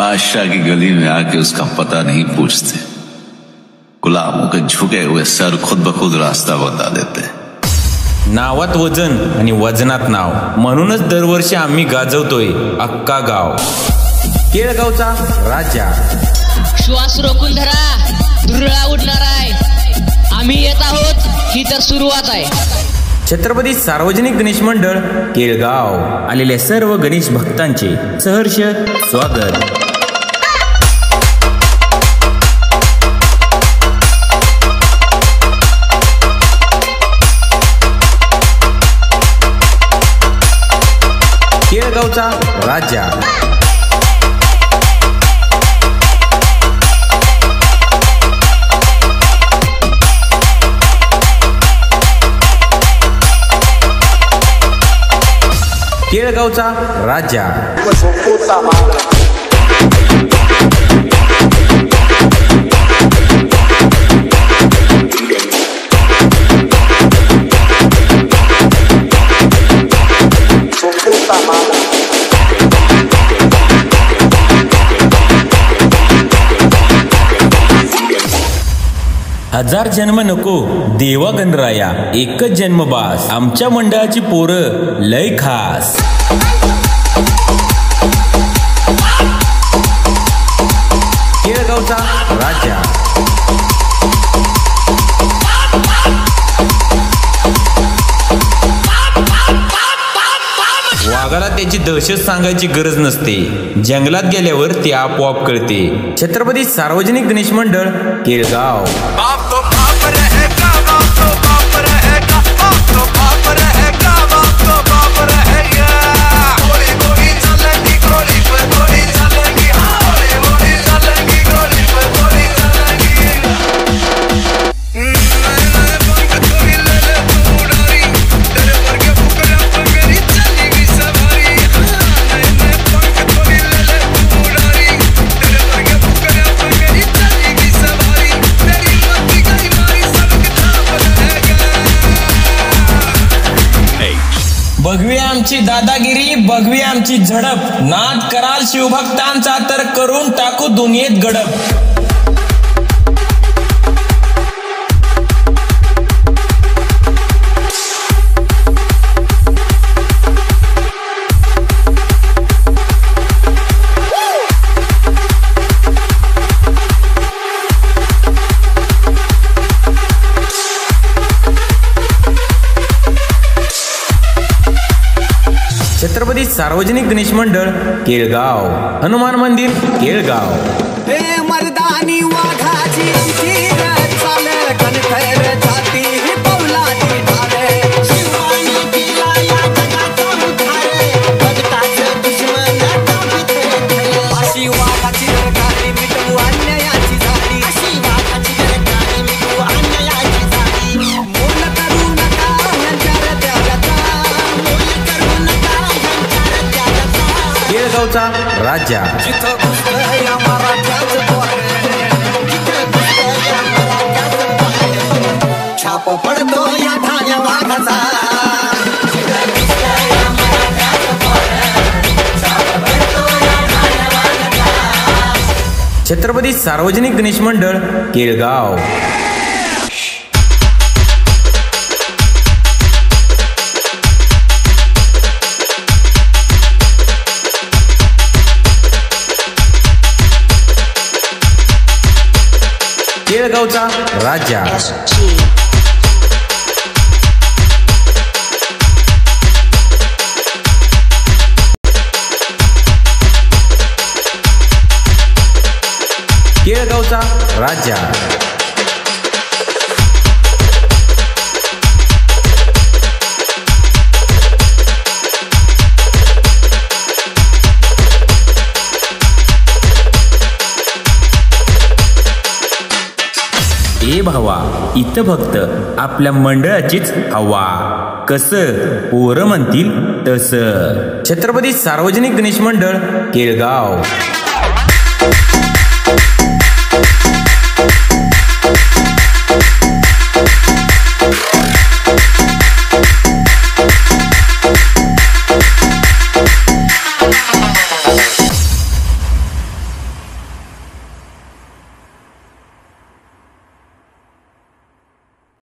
बादशाह की गली में आके उसका पता नहीं पूछते, गुलामों के झुके हुए सर खुद ब खुद रास्ता बता देते। नावात वजन आणि वजनात नाव, म्हणूनच दरवर्षी आम्ही गाजवतोय अक्का गाव। केळगावचा राजा। श्वास रोखून धरा, धुरळा उडणार आहे। आम्ही येत आहोत, ही तर सुरुवात आहे। छत्रपती सार्वजनिक गणेश मंडळ केळगाव आलेल्या सर्व गणेश भक्तांचे सहर्ष स्वागत। केळगावचा राजा। केळगावचा राजा। हजार जन्म नको देवा गणराया, एकच जन्म बास, आमच्या मंडळाची पोरं लय खास। केळगावचा राजा। वाघाला त्याची दहशत सांगायची गरज नसते, जंगलात गेल्यावर ते आपोआप कळते। छत्रपती सार्वजनिक गणेश मंडळ केळगाव। बघवी आमची दादागिरी, बघवी आमची झडप, नाद कराल शिवभक्तांचा तर करून टाकू दुनियेत गडप। छत्रपती सार्वजनिक गणेश मंडळ केळगाव। हनुमान मंदिर केळगाव। हे मर्दानी वाघाची चाल कणखर जाती पौलादी ढाले, शिवानी दिला या जगाचा उद्धार, भक्ताचं दुश्मन कापिते खरे। अशी वाघाची दरकारी मिटवू अन्यायाची झाली, अशी वाघाची दरकारी मिटवू अन्यायाची झाली। मोल करू नका ह्यांच्यावर त्यागाचा, मोल करू नका ह्यांच्यावर त्यागाचा। केळगावचा राजा। छाप पडतो या ठाण्या वाघाचा, छत्रपती सार्वजनिक गणेश मंडळ केळगाव। केळगावचा राजा। केळगावचा राजा। ए भावा, इथं फक्त आपल्या मंडळाचीच हवा, कसं पोरं म्हणतील तसं। छत्रपती सार्वजनिक गणेश मंडळ केळगाव।